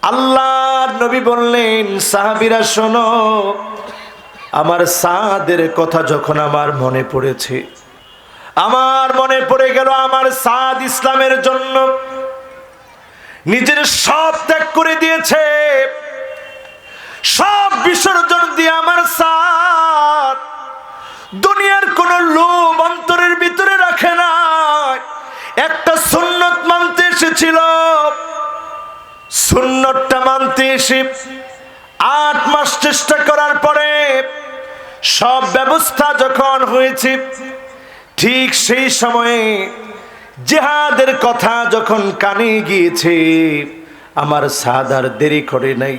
আল্লাহর নবী বললেন, সাহাবীরা শোনো, আমার সাদের কথা যখন আমার মনে পড়েছে, আমার মনে পড়ে গেল আমার সাদ ইসলামের জন্য নিজের সব ত্যাগ করে দিয়েছে, সব বিসর্জন দিয়ে আমার সাদ দুনিয়ার কোন লোভ অন্তরের ভিতরে রাখে না, একটা সুন্নত মানতে এসেছিল। সুন্নতটা মানতে এসে 8 মাস চেষ্টা করার পরে সব ব্যবস্থা যখন হয়েছে, ঠিক সেই সময়ে জিহাদের কথা যখন কানে গিয়েছে, আমার সাদ আর দেরি করে নাই,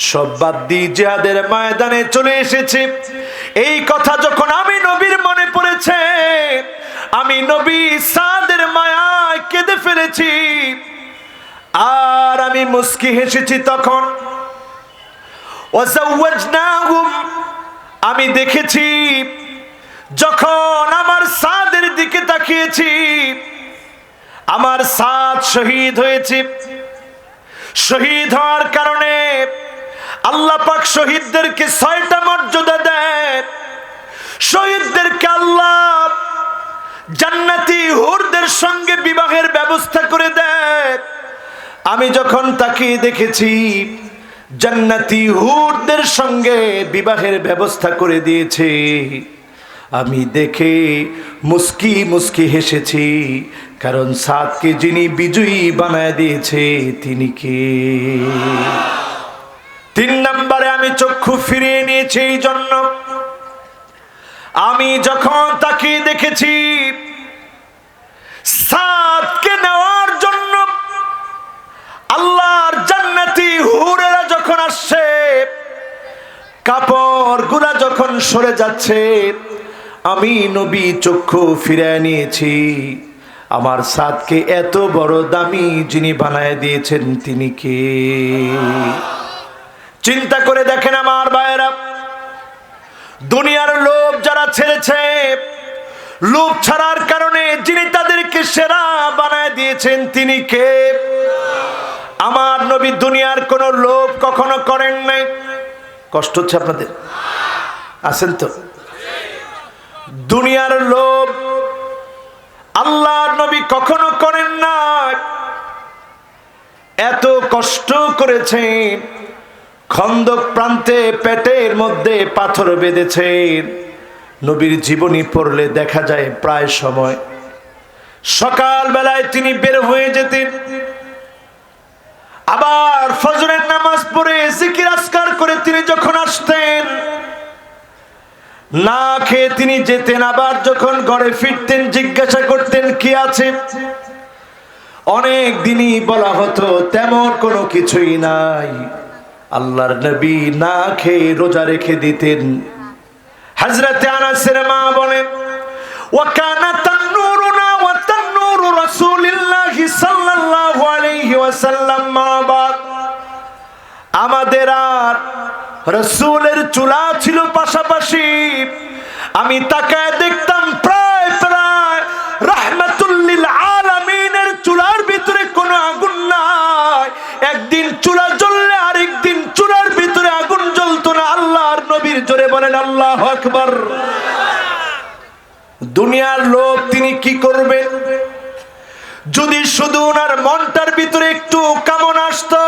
সব বাদ দিয়ে জিহাদের ময়দানে চলে এসেছে। এই কথা যখন আমি নবীর মনে পড়েছে, আমি নবী সাদের মায়ায় কেঁদে ফেলেছি, আর আমি মুস্কি হেসেছি। তখন ওয়াজাওয়াজনাহুম, আমি দেখেছি যখন আমার সাদের দিকে তাকিয়েছি, আমার সাদ শহীদ হয়েছে। শহীদ হওয়ার কারণে আল্লাহ পাক শহীদদেরকে 6টা মর্যাদা দেয়। শহীদদেরকে আল্লাহ জান্নাতি হুরদের সঙ্গে বিবাহের ব্যবস্থা করে দেয়। আমি যখন তাকিয়ে দেখেছি জান্নাতি হুরদের সঙ্গে বিবাহের ব্যবস্থা করে দিয়েছে, আমি দেখে মুস্কি মুস্কি হেসেছি, কারণ সাদকে যিনি বিজয়ী বানায় দিয়েছে তিনি কে? 3 নম্বরে আমি চক্ষু ফিরিয়ে নিয়েছি এই জন্য, আমি যখন তাকিয়ে দেখেছি সাদকে নেওয়ার জন্য আল্লাহর জান্নাতি হুরেরা যখন আসছে, কাপড় গুলা যখন সরে যাচ্ছে, আমি নবী চক্ষু ফিরিয়ে নিয়েছি। আমার সাদকে এত বড় দামি যিনি বানায় দিয়েছেন তিনি কে? চিন্তা করে দেখেন আমার ভাইয়েরা, দুনিয়ার লোভ যারা ছেড়েছে, লোভ ছাড়ার কারণে যিনি তাদেরকে সেরা বানায় দিয়েছেন তিনি কে? আমার নবী দুনিয়ার কোন লোভ কখনো করেন নাই। কষ্ট হচ্ছে আপনাদের? আছেন তো? দুনিয়ার লোভ আল্লাহর নবী কখনো করেন না। এত কষ্ট করেছেন, খন্দক প্রান্তে পেটের মধ্যে পাথর বেঁধেছেন। নবীর জীবনী পড়লে দেখা যায় প্রায় সময় সকাল বেলায় তিনি বের হয়ে যেতেন, আবার ফজরের নামাজ পড়ে জিকির আজকার করে তিনি যখন আসতেন, না খেয়ে তিনি যেতেন, আবার যখন ঘরে ফিরতেন জিজ্ঞাসা করতেন কি আছে। অনেক দিনই বলা হতো তেমন কোনো কিছুই নাই। আল্লাহর নবী না খেয়ে রোজা রেখে দিতেন। হযরতে আনাসের মা বলেন, ওয়া কানা তান্নুরুনা ওয়া তান্নুরু রাসূলিল্লাহি সাল্লাল্লাহু আলাইহি ওয়াসাল্লাম মা'বাদ। আমাদের আর রাসূলের চুলা ছিল পাশাপাশি। আমি তাকায় দেখতাম প্রায় প্রায় রাহমাতুল লিল আলামিনের চুলার ভিতরে কোনো আগুন নাই। একদিন চুলা জ্বললে আরেকদিন চুলার ভিতরে আগুন জ্বলতো না। আল্লাহর নবীর জোরে বলেন আল্লাহু আকবার। দুনিয়ার লোভ তিনি কি করবেন? যদি শুধু ওনার মনটার ভিতরে একটু কামনা আসতো,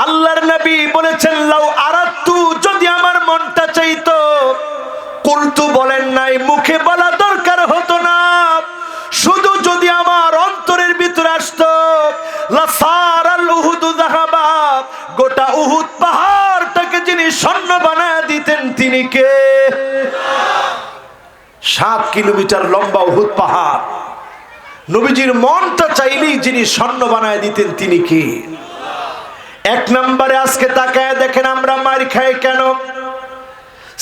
আল্লাহর নবী বলেছেন লাউ আরাদতু, যদি আমার মনটা চাইতো, কুলতু বলেন নাই, মুখে বলা দরকার হতো না, শুধু যদি আমার অন্তরের ভিতরে আসতো, লাসারাল উহুদ যাহাবা, গোটা উহুদ পাহাড়টাকে যিনি স্বর্ণ বানায় দিতেন তিনি কে? 7 কিলোমিটার লম্বা উহুদ পাহাড়, নবীজির মনটা চাইলেই যিনি স্বর্ণ বানায় দিতেন তিনি কে? 1 নম্বরে আজকে তাকায় দেখেন আমরা মার খাই কেন?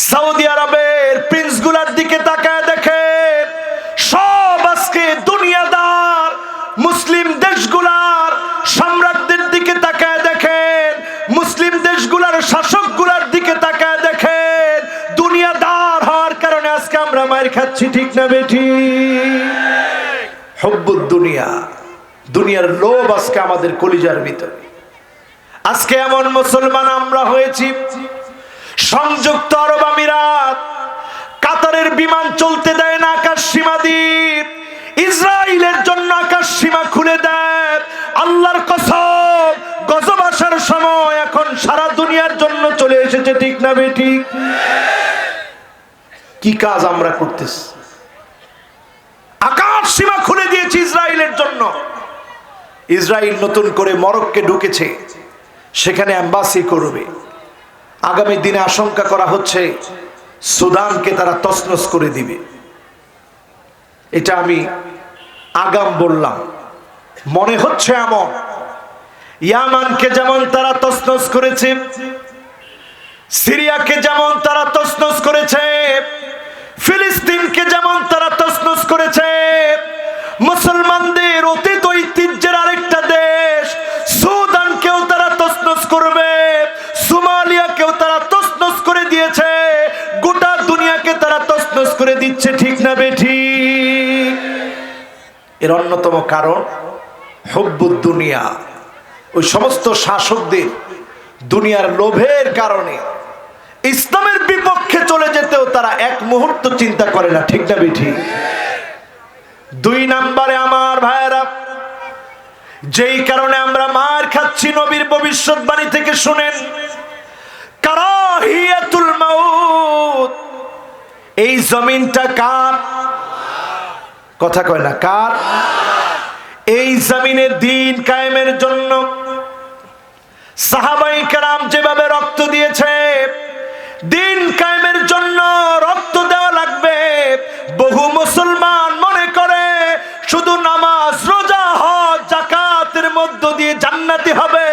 সৌদি আরবের প্রিন্স গুলার দিকে তাকায় দেখেন, সব আজকে দুনিয়াদার মুসলিম দেশগুলার সম্রাটদের দিকে তাকায় দেখেন, মুসলিম দেশগুলার শাসকগুলার দিকে তাকায় দেখেন, দুনিয়াদার হওয়ার কারণে আজকে আমরা মার খাচ্ছি, ঠিক না বেঠি? হুব্বুদ দুনিয়া, দুনিয়ার লোভ আজকে আমাদের কলিজার ভিতরে। আজকে এমন মুসলমান আমরা হয়েছি, সংযুক্ত আরব আমিরাত কাতারের বিমান চলতে দেয় না আকাশ সীমা দ্বীপ, ইসরায়েলের জন্য আকাশ সীমা খুলে দেয়। আল্লাহর কসম, গজব আসার সময় এখন সারা দুনিয়ার জন্য চলে এসেছে, ঠিক না বেঠিক? কি কাজ আমরা করতেছি? আকাশ সীমা খুলে দিয়েছি ইসরায়েলের জন্য। ইসরায়েল নতুন করে মরক্কোে ঢুকেছে, সেখানে এম্বাসি করবে। আগামী দিনে আশঙ্কা করা হচ্ছে সুদানকে তারা তছনছ করে দিবে। এটা আমি আগাম বললাম, মনে হচ্ছে এমন। ইয়ামানকে যেমন তারা তছনছ করেছে, সিরিয়াকে যেমন তারা তছনছ করেছে, ফিলিস্তিনকে যেমন তারা তছনছ করেছে, মুসলমানদের অতীত ঐতিহ্যের আরেকটা দেশ সুদানকেও তারা তছনছ করবে, সোমালিয়াকেও তারা তছনছ করে দিয়েছে, গোটা দুনিয়াকে তারা তছনছ করে দিচ্ছে, ঠিক না বেঠিক? এর অন্যতম কারণ হুব্বুদ দুনিয়া। ওই সমস্ত শাসকদের দুনিয়ার লোভের কারণে ইসলামের বিপক্ষে চলে যেতেও তারা এক মুহূর্ত চিন্তা করে না, ঠিক না বেঠিক? দুই নম্বরে আমার ভাইয়েরা, যেই কারণে আমরা মার খাচ্ছি নবীর ভবিষ্যৎবাণী থেকে শুনেন, কারাহিয়াতুল মাউত। এই জমিনটা কার? কথা কয় না, কার? এই জমিনে দিন কায়েমের জন্য সাহাবায়ে কেরাম যেভাবে রক্ত দিয়েছে, দিন কায়েমের জন্য রক্ত দেওয়া লাগবে। বহু মুসলমান মনে করে শুধু নামাজ, রোজা, হজ, যাকাতের মধ্য দিয়ে জান্নাতি হবে,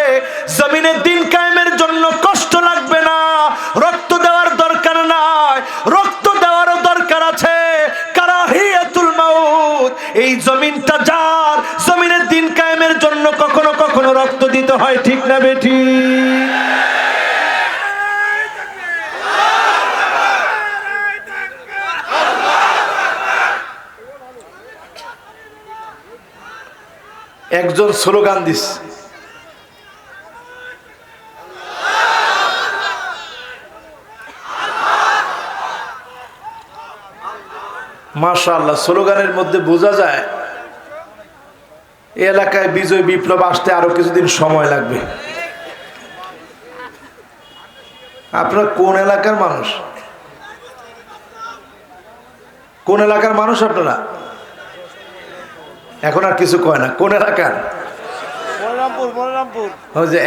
জমিনে দিন কায়েমের জন্য কষ্ট লাগবে না, রক্ত দেওয়ার দরকার নাই। রক্ত দেওয়ারও দরকার আছে। কারাহিয়াতুল মাউত, এই জমিনটা যার, জমিনে দিন কায়েমের জন্য কখনো কখনো রক্ত দিতে হয়, ঠিক না বেঠিক? একজন স্লোগান দিস, মাশাআল্লাহ। স্লোগানের মধ্যে বোঝা যায় এই এলাকায় বিজয় বিপ্লব আসতে আরো কিছুদিন সময় লাগবে। আপনারা কোন এলাকার মানুষ? কোন এলাকার মানুষ আপনারা? এখন আর কিছু কয় না। কোন এলাকার?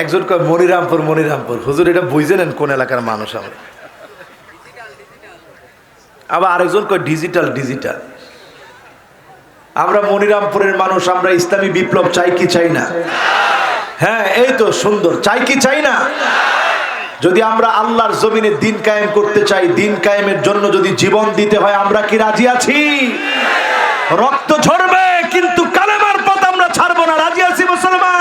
একজন কয় মনিরামপুর। মনিরামপুর হুজুর, এটা বুঝে নেন কোন এলাকার মানুষ আমরা। আবার আরেকজন কয় ডিজিটাল। ডিজিটাল। আমরা মনিরামপুরের মানুষ, আমরা ইসলামী বিপ্লব চাই কি চাই না? হ্যাঁ, এই তো সুন্দর। চাই কি চাই না? যদি আমরা আল্লাহর জমিনে দিন কায়েম করতে চাই, দিন কায়েমের জন্য যদি জীবন দিতে হয়, আমরা কি রাজি আছি? রক্ত ঝরবে কিন্তু কালেমার পথ আমরা ছাড়বো না, রাজি আছি মুসলমান?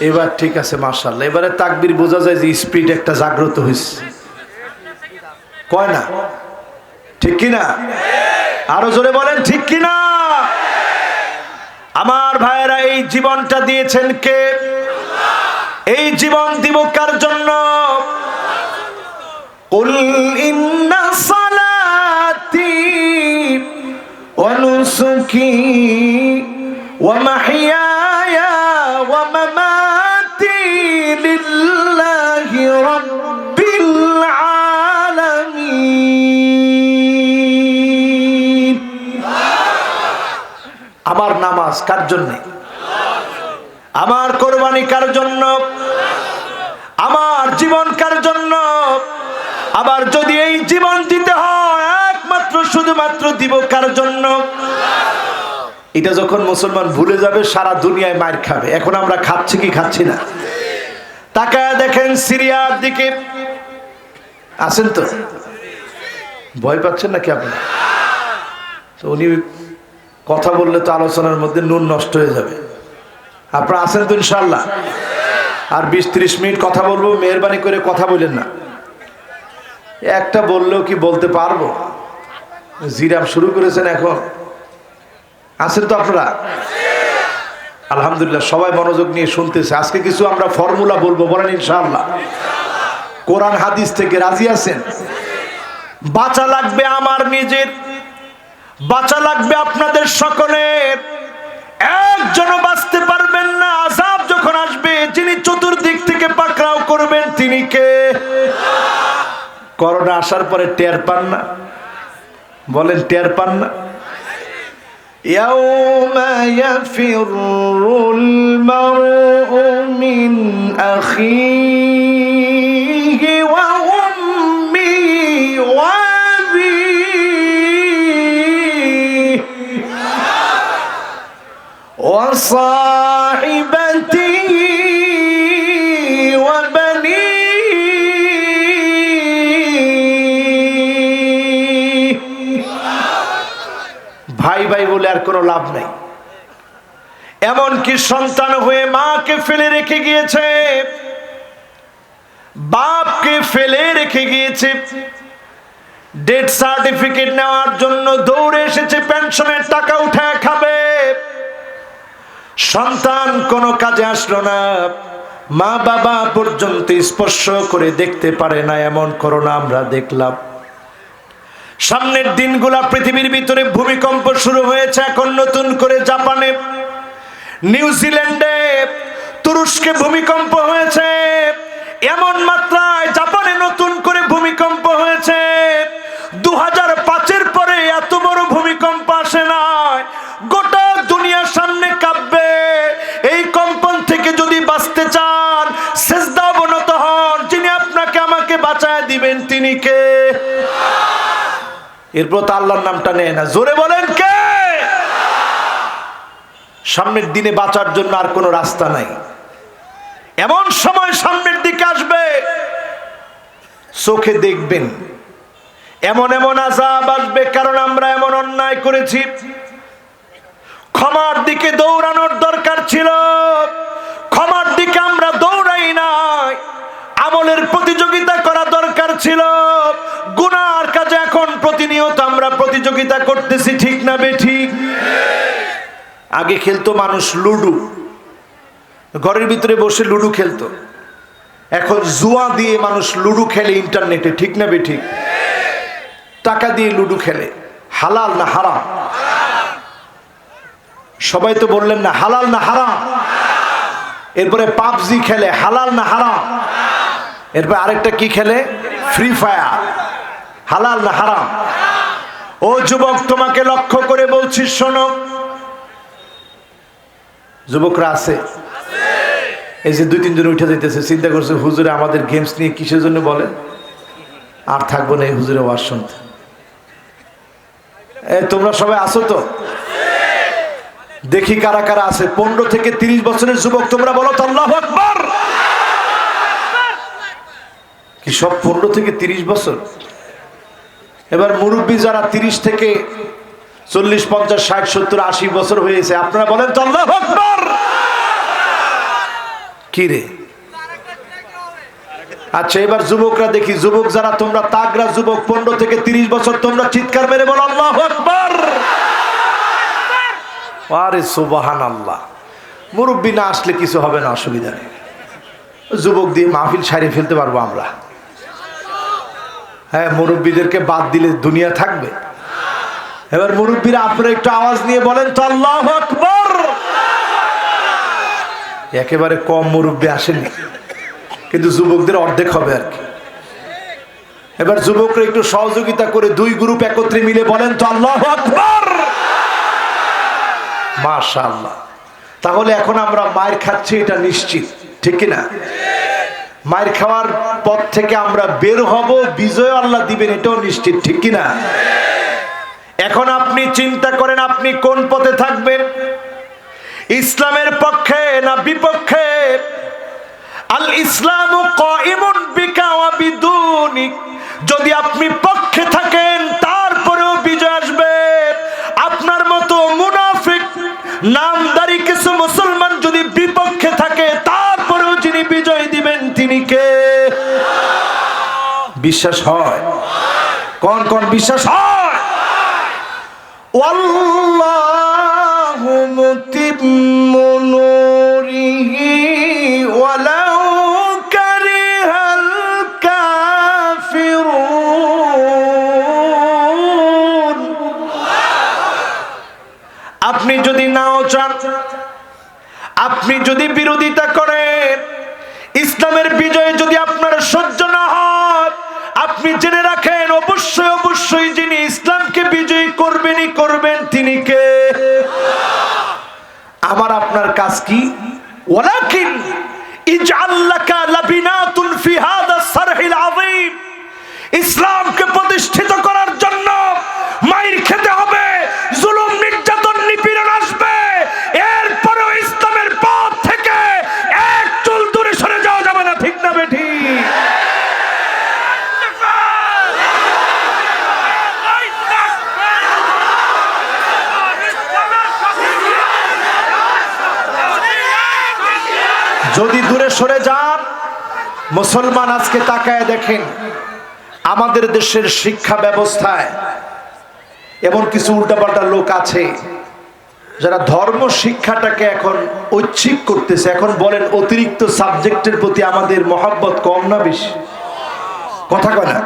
এবার ঠিক আছে, মাশাআল্লাহ। এবারে তাকবীর বোঝা যায় যে স্পিড একটা জাগ্রত হয়েছে, কয় না? ঠিক কিনা? আরো জোরে বলেন, ঠিক কিনা? আমার ভাইয়েরা, এই জীবনটা দিয়েছেন কে? এই জীবন দিব কার জন্য? কুল ইন্না সালাতি ওয়া নুসুকি ওয়া মাহইয়ায়া ওয়া মামাতি লিল্লাহি রাব্বিল আলামিন। আমার নামাজ কার জন্য? আমার কোরবানি কার জন্য? আমার জীবন কার জন্য? আবার যদি এই জীবন দিতে হয়, একমাত্র শুধুমাত্র দিব কার জন্য? এটা যখন মুসলমান ভুলে যাবে, সারা দুনিয়ায় মার খাবে। এখন আমরা খাচ্ছি কি খাচ্ছি না? তাকায় দেখেন সিরিয়ার দিকে। আছেন তো? ভয় পাচ্ছেন নাকি আপনারা? তো উনি কথা বললে তো আলোচনার মধ্যে নুন নষ্ট হয়ে যাবে। আপনারা আছেন তো ইনশাআল্লাহ? আর 20-30 মিনিট কথা বলবো, মেহরবানি করে কথা বলেন না। একটা বললেও কি বলতে পারবো? জিরাম শুরু করেছেন এখন, আছেন তো আপনারা? আলহামদুলিল্লাহ, সবাই মনোযোগ নিয়ে শুনতেছে। আজকে কিছু আমরা ফর্মুলা বলবো, বলেন ইনশাআল্লাহ। কোরআন হাদিস থেকে রাজি আছেন? বাঁচা লাগবে আমার নিজের, বাঁচা লাগবে আপনাদের সকলের। একজনও বাঁচতে পারবেন না। আযাব যখন আসবে, যিনি চতুর্দিক থেকে পাকড়াও করবেন তিনি কে? করোনা আসার পরে টের পান না? বলেন টের পান না? ইয়াউমা ইয়াফিরুল মারউ মিন আখিহি ওয়া উম্মিহি ওয়া আবিহি ওয়া সাহিবাতিহি ওয়া বানিহি। ভাই ভাই বলে আর কোনো লাভ নাই। এমনকি সন্তান হয়ে মাকে ফেলে রেখে গিয়েছে, বাপকে ফেলে রেখে গিয়েছে, ডেথ সার্টিফিকেট নেওয়ার জন্য দৌড়ে এসেছে, পেনশনের টাকা উঠায় খাবে। সন্তান কোনো কাজে আসলো না, মা বাবা পর্যন্ত স্পর্শ করে দেখতে পারে না। এমন করোনা আমরা দেখলাম। সামনের দিনগুলা পৃথিবীর ভিতরে ভূমিকম্প শুরু হয়েছে এখন নতুন করে। জাপানে, নিউজিল্যান্ডে, তুরস্কে ভূমিকম্প হয়েছে। এমন মাত্রায় জাপানে নতুন করে ভূমিকম্প হয়েছে। 2005-এর পরে এত বড় ভূমিকম্প আসে নাই। গোটা দুনিয়ার সামনে কাঁপবে। এই কম্পন থেকে যদি বাঁচতে চান, সিজদা অবনত হন। যিনি আপনাকে আমাকে বাঁচায় দিবেন তিনি কে? এরপর তো আল্লাহর নামটা নেয় না। জোরে বলেন কে? সামনের দিনে বাঁচার জন্য আর কোনো রাস্তা নাই। এমন সময় সামনের দিকে আসবে, চোখে দেখবেন এমন এমন আযাব আসবে, কারণ আমরা এমন অন্যায় করেছি। ক্ষমার দিকে দৌড়ানোর দরকার ছিল, ক্ষমার দিকে আমরা দৌড়াই নাই। আমলের প্রতিযোগিতা করা দরকার ছিল। গুনার কাজে এখন প্রতিনিয়ত আমরা প্রতিযোগিতা করতেছি, ঠিক না বেঠিক? আগে খেলতো মানুষ লুডু, ঘরের ভিতরে বসে লুডু খেলতো। এখন জুয়া দিয়ে মানুষ লুডু খেলে ইন্টারনেটে, ঠিক না বেঠিক? টাকা দিয়ে লুডু খেলে। হালাল না হারাম? সবাই তো বললেন না হালাল না হারাম। এরপরে পাবজি খেলে, হালাল না হারাম? এরপর আরেকটা কি খেলে? Free fire. হালাল না হারাম? ও যুবক, তোমাকে লক্ষ্য করে বলছি, শোনো। যুবকরা আছে? এই যে 2-3 জন উঠে যেতেছে, চিন্তা করছে হুজুরে আমাদের গেমস নিয়ে কিসের জন্য বলেন, আর থাকবো না এই হুজুরে ওয়াজ শুনতে। তোমরা সবাই আছো তো? দেখি কারা কারা আছে। 15 থেকে 30 বছরের যুবক, তোমরা বলো তো আল্লাহু আকবার। কি সব 15 থেকে 30 বছর? এবার মুরব্বী যারা 30 থেকে 40, 50, 60, 70, 80 বছর হয়েছে, আপনারা বলেন তো আল্লাহু আকবার। কি রে? আচ্ছা, এবার যুবকরা দেখি, যুবক যারা তোমরা তাগড়া যুবক, 15 থেকে 30 বছর, তোমরা চিৎকার মেরে বলো আল্লাহু আকবার। আরে সুবহানাল্লাহ। মুরব্বী না আসলে কিছু হবে না, অসুবিধা নেই। যুবক দিয়ে মাহফিল সারিয়ে ফেলতে পারবো আমরা। হ্যাঁ, মুরব্বীদেরকে বাদ দিলে দুনিয়া থাকবে? এবার মুরব্বীরা আপনারা একটু আওয়াজ নিয়ে বলেন তো আল্লাহু আকবার। একেবারে কম মুরব্বী আসেনি, কিন্তু যুবকদের অর্ধেক হবে আর কি। এবার যুবকরা একটু সহযোগিতা করে 2 গ্রুপ একত্রে মিলে বলেন তো আল্লাহু আকবার। মাশাআল্লাহ। তাহলে এখন আমরা মায়ের খাচ্ছি, এটা নিশ্চিত, ঠিক কি না? মায়ের খাওয়ার পথ থেকে আমরা বের হব, বিজয় আল্লাহ দিবেন, এটাও নিশ্চিত, ঠিক কি না? এখন আপনি চিন্তা করেন আপনি কোন পথে থাকবেন, ইসলামের পক্ষে না বিপক্ষে? আল ইসলামু কাইমুন বিকা ওয়া বিদুনিক। যদি আপনি পক্ষে থাকেন তারপরেও বিজয় আসবে। আপনার মতো মুনাফিক নামদারি কিছু মুসলমান যদি বিপক্ষে থাকে, তারপরেও যিনি বিজয় দিবেন তিনি কে? বিশ্বাস হয়? কোন কোন বিশ্বাস হয়? ওয়াল্লাহু মুতিম্মু নূরিহি ওয়ালাউ কারিহাল কাফিরুন। আপনি যদি নাও চান, আপনি যদি বিরোধিতা করেন, ইসলামের বিজয় যদি আপনার সহ্য না হয়, আপনি জেনে রাখেন অবশ্যই অবশ্যই যিনি ইসলামকে বিজয়ী করবেনই করবেন তিনি কে? আমার আপনার কাজ কি? ওয়ালাকিন ইজআল লাকা লাবিনাতুন ফি হাদা সারহিল আযীম। ইসলামকে প্রতিষ্ঠিত করার জন্য মাইর খেতে হবে, জুলুম নির্যাতন নিপীড়ন আসবে, এরপরেও ইসলামের পথ থেকে এক চুল দূরে সরে যাওয়া যাবে না। ঠিক না বেঠি? যদি দূরে সরে যান, মুসলমান আজকে তাকায় দেখেন আমাদের দেশের শিক্ষা ব্যবস্থায় এমন কিছু উল্টাপাল্টা লোক আছে যারা ধর্ম শিক্ষাটাকে এখন ঐচ্ছিক করতেছে। এখন বলেন অতিরিক্ত সাবজেক্টের প্রতি আমাদের মহব্বত কম না বেশি? কথা কয় না?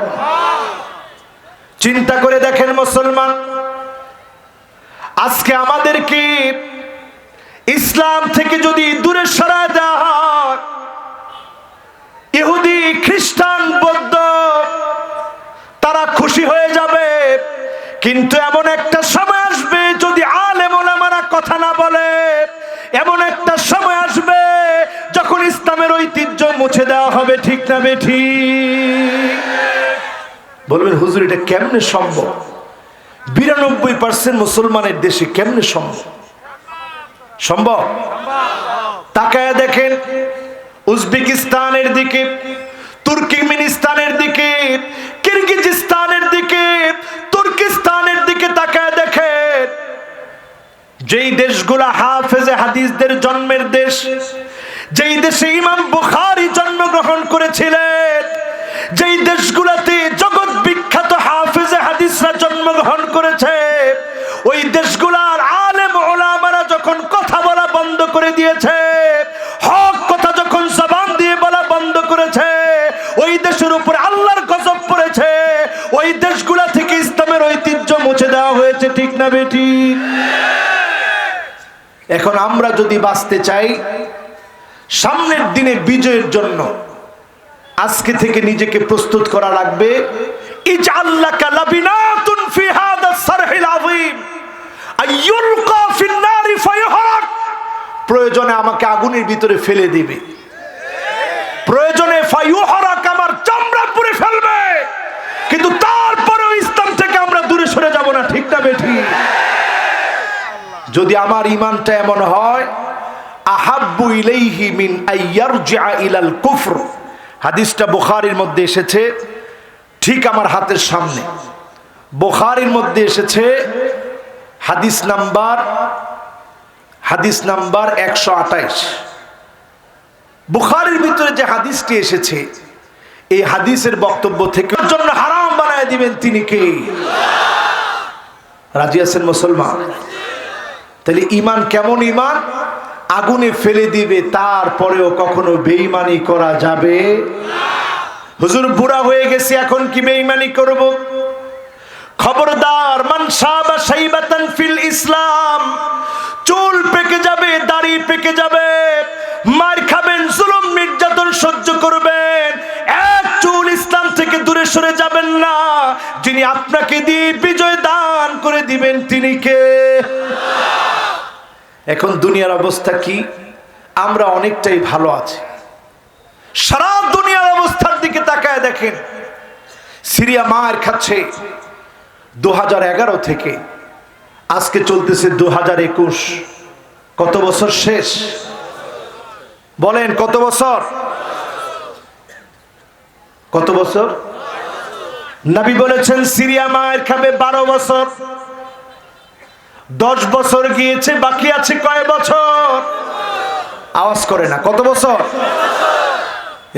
চিন্তা করে দেখেন মুসলমান, আজকে আমাদেরকে ইসলাম থেকে যদি দূরে সরায় দেওয়া হয়, ইহুদি খ্রিস্টান বৌদ্ধ তারা খুশি হয়ে যাবে, কিন্তু এমন একটা সময় আসবে যদি আলেম ওলামারা কথা না বলে, এমন একটা সময় আসবে যখন ইসলামের ঐতিহ্য মুছে দেওয়া হবে। ঠিক না বেঠি? বলবেন হুজুর এটা কেমনে সম্ভব? 92% মুসলমানের দেশে কেমনে সম্ভব? সম্ভব। তাকায় দেখেন উজবেকিস্তানের দিকে, তুর্কমেনিস্তানের দিকে, কিরগিজস্তানের দিকে, তুর্কিস্তানের দিকে তাকায় দেখেন, যেই দেশগুলা হাফেজে হাদিসদের জন্মের দেশ, যেই দেশে ইমাম বুখারী জন্মগ্রহণ করেছিলেন, যেই দেশগুলাতে জগৎ বিখ্যাত হাফেজে হাদিসরা জন্মগ্রহণ করেছে, ওই দেশগুলার আলেম ওলামারা যখন কথা বলা বন্ধ করে দিয়েছে, হক কথা যখন জবান দিয়ে বলা বন্ধ করেছে, ওই দেশের উপর আল্লাহর গজব পড়েছে, ওই দেশগুলা থেকে ইসলামের ঐতিহ্য মুছে দেওয়া হয়েছে। ঠিক না বেটি? এখন আমরা যদি বাঁচতে চাই সামনের দিনে বিজয়ের জন্য, আজকে থেকে নিজেকে প্রস্তুত করা লাগবে। ইজআল লাকা লাবিনাতুন ফি হাদা সারহিল আযীম আইয়ুলকা ফিন নারি ফায়ুহরাক। প্রয়োজনে আমাকে আগুনের ভিতরে ফেলে দিবে, প্রয়োজনে ফায়ুহরাক আমার চামড়া পুড়ে ফেলবে, কিন্তু তারপরেও ইসলাম থেকে আমরা দূরে সরে যাব না। ঠিক না বেঠি? যদি আমার ঈমানটা এমন হয়, আহাব্বু ইলাইহি মিন আইয়ারজিআ ইলাল কুফর। হাদিসটা বুখারীর মধ্যে এসেছে, ঠিক আমার হাতের সামনে বুখারীর মধ্যে এসেছে, হাদিস নাম্বার 128। বুখারীর ভিতরে যে হাদিসটি এসেছে, এই হাদিসের বক্তব্য থেকে জন্য হারাম বানায় দিবেন তিনি কে? রাজি আছেন মুসলমান? তাহলে ঈমান কেমন ঈমান? আগুনে ফেলে দিবে, তারপরেও কখনো বেঈমানি করা যাবে না। হুজুর বুড়া হয়ে গেছে, এখন কি বেঈমানি করব? খবরদার, মান শাবা শাইবাতান ফিল ইসলাম, চুল পেকে যাবে, দাড়ি পেকে যাবে, মার খাবেন, জুলুম নির্যাতন সহ্য করবেন, এক চুল ইসলাম থেকে দূরে সরে যাবেন না। যিনি আপনাকে দিয়ে বিজয় দান করে দিবেন তিনি কে? এখন দুনিয়ার অবস্থা কি? আমরা অনেকটাই ভালো আছি। সারা দুনিয়ার অবস্থার দিকে তাকায় দেখেন, সিরিয়া মার খাচ্ছে 2011 থেকে, আজকে চলতেছে 2021। কত বছর শেষ? বলেন কত বছর? কত বছর? নবী বলেছেন সিরিয়া মায়ের খাবে 12 বছর। 10 বছর গিয়েছে, বাকি আছে কয় বছর? আওয়াজ করে না, কত বছর?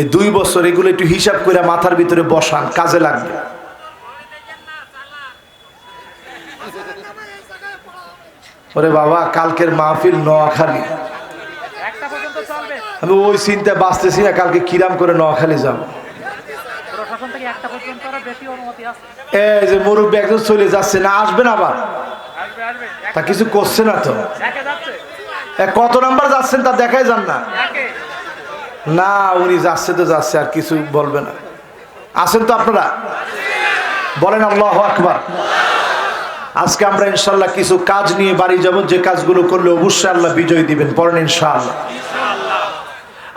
এই 2 বছর এগুলো একটু হিসাব করে মাথার ভিতরে বসান, কাজে লাগবে। ওরে বাবা, কালকের মাহফিল নোয়াখালী, আমি ওই চিন্তা বাঁচতেছি না কালকে কিরাম করে নোয়াখালী যাব। এই যে মুরব্বী একজন চলে যাচ্ছে না, আসবেন আবার, তা কিছু করছে না তো। কত নাম্বার যাচ্ছেন তা দেখাই যান না। না, উনি যাচ্ছে তো যাচ্ছে, আর কিছু বলবে না। আছেন তো আপনারা? বলেন আল্লাহু আকবার। আজকে আমরা ইনশাআল্লাহ কিছু কাজ নিয়ে বাড়ি যাব, যে কাজগুলো করলে অবশ্যই আল্লাহ বিজয় দিবেন। পড়েন ইনশাআল্লাহ।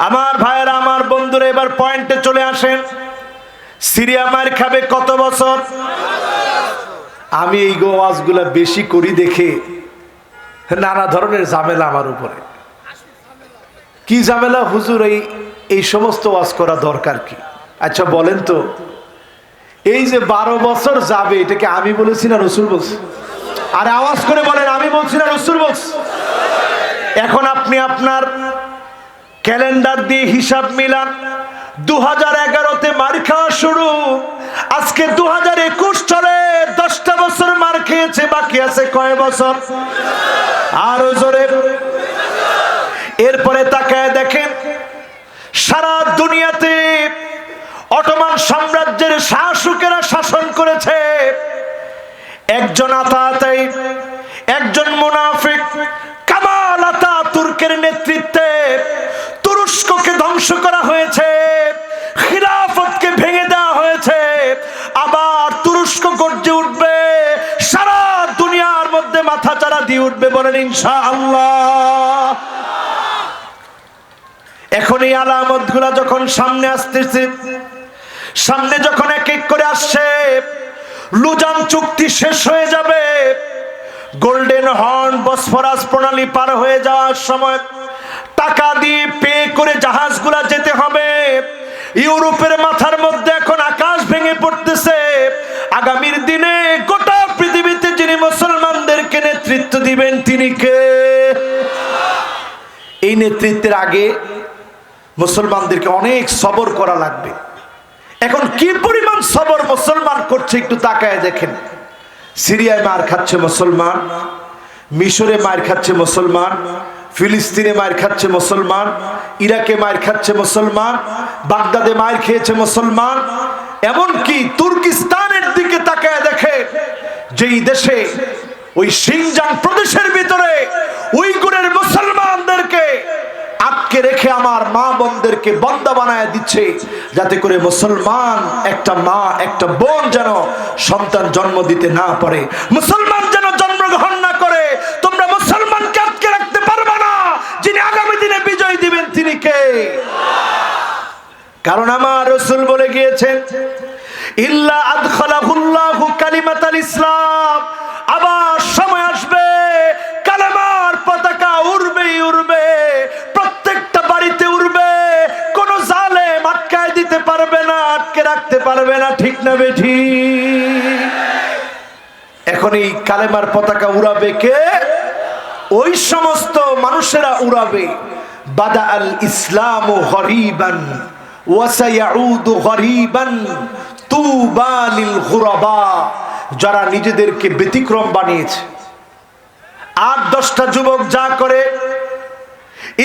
আমার ভাইয়েরা, আমার বন্ধুরা, এবার পয়েন্টে চলে আসেন। সিরিয়া মার খাবে কত বছর? আমি এই ওয়াজগুলা বেশি করি দেখে নানা ধরনের ঝামেলা আমার উপরে। কি ঝামেলা হুজুর? এই সমস্ত ওয়াজ করা দরকার কি? আচ্ছা বলেন তো, এই যে 12 বছর যাবে, এটাকে আমি বলেছি না রসুল বলছে? আরে আওয়াজ করে বলেন, আমি বলছি না রসুল বলছে? এখন আপনি আপনার ক্যালেন্ডার দিয়ে হিসাব মিলান। 2011-তে মার খাওয়া শুরু, আজকে 2021 চলে, 10টা বছর মার খেয়েছে, বাকি আছে কয় বছর? আরো জোরে। এরপরে তাকায় দেখেন, সারা দুনিয়াতে অটোমান সাম্রাজ্যের শাসকেরা শাসন করেছে। একজন আতাতাই, একজন মুনাফিক কামাল আতাতুর্কের নেতৃত্বে তুরস্ককে ধ্বংস করা হয়েছে, খিলাফতকে ভেঙে দেওয়া হয়েছে। আবার তুরস্ক গর্জে উঠবে, সারা দুনিয়ার মধ্যে মাথা চাড়া দিয়ে উঠবে। বলেন ইনশাআল্লাহ। এখন এই আলামতগুলা যখন সামনে আসতেছে, সামনে যখন এক এক করে আসছে, লুজান চুক্তি শেষ হয়ে যাবে, গোল্ডেন হর্ন বসফরাস প্রণালী পার হয়ে যাওয়ার সময় টাকা দিয়ে পে করে জাহাজগুলা যেতে হবে। ইউরোপের মাথার মধ্যে এখন আকাশ ভেঙে পড়তেছে। আগামীর দিনে গোটা পৃথিবীতে যিনি মুসলমানদেরকে নেতৃত্ব দিবেন তিনি কে? এই নেতৃত্বের আগে মুসলমানদেরকে অনেক সবর করা লাগবে। এখন কি পরিমাণ সবর মুসলমান করছে একটু তাকায় দেখেন। সিরিয়ায় মার খাচ্ছে মুসলমান, মিশরে মার খাচ্ছে মুসলমান, ফিলিস্তিনে মার খাচ্ছে মুসলমান, ইরাকে মার খাচ্ছে মুসলমান, বাগদাদে মার খেয়েছে মুসলমান, এমনকি তুর্কিস্তানের দিকে তাকায় দেখে, যেই দেশে ওই সিনজাং প্রদেশের ভিতরে উইগুরের মুসলমানদেরকে আটকে রেখে আমার মা বোনদেরকে বন্দা বানায় দিচ্ছে, যাতে করে মুসলমান একটা মা একটা বোন যেন সন্তান জন্ম দিতে না পারে, মুসলমান যেন জন্মগ্রহণ না করে। তোমরা মুসলমানকে আটকে রাখতে পারবে না। যিনি আগামী দিনে বিজয় দিবেন তিনি কে? কারণ আমার রাসূল বলে গিয়েছেন, ইল্লা আদখালাহুল্লাহু কালিমাতাল ইসলাম। আবার সময় আসবে, কালেমার পতাকা উড়বেই উড়বে, প্রত্যেকটা বাড়িতে উড়বে। কোন জালেম আটকায় দিতে পারবে না, আটকে রাখতে পারবে না। ঠিক না বেঠিক? এখন এই কালেমার পতাকা উড়াবে কে? ওই সমস্ত মানুষেরা উড়াবে। বাদা আল ইসলামু গরীবান ওয়া সায়াউদু গরীবান তুবা লিল গুরাবা। যারা নিজেদেরকে ব্যতিক্রম বানিয়েছে, 8-10টা যুবক যা করে,